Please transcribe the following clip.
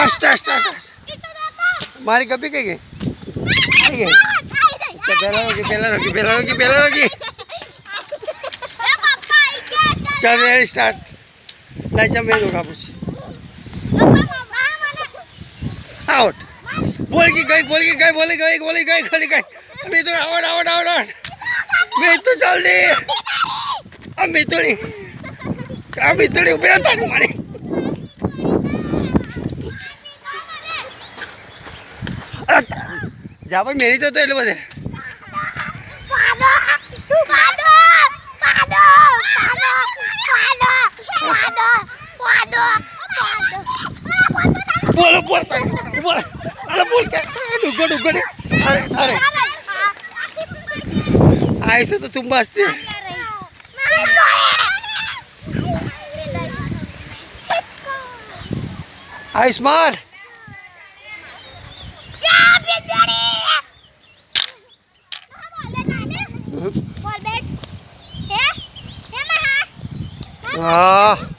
start मारी कभी कहीं गई पहला रोकी चल रेडी स्टार्ट लाइचा मैं दूंगा कुछ आउट बोल की गई खड़ी गई मैं तो आउट मैं तो जल्दी अब मैं तो नहीं ऊपर आता नहीं मारी जा भाई मेरी तो એટલે બધે बोल अरे ऐसे तो तुम बस आइस मार हाँ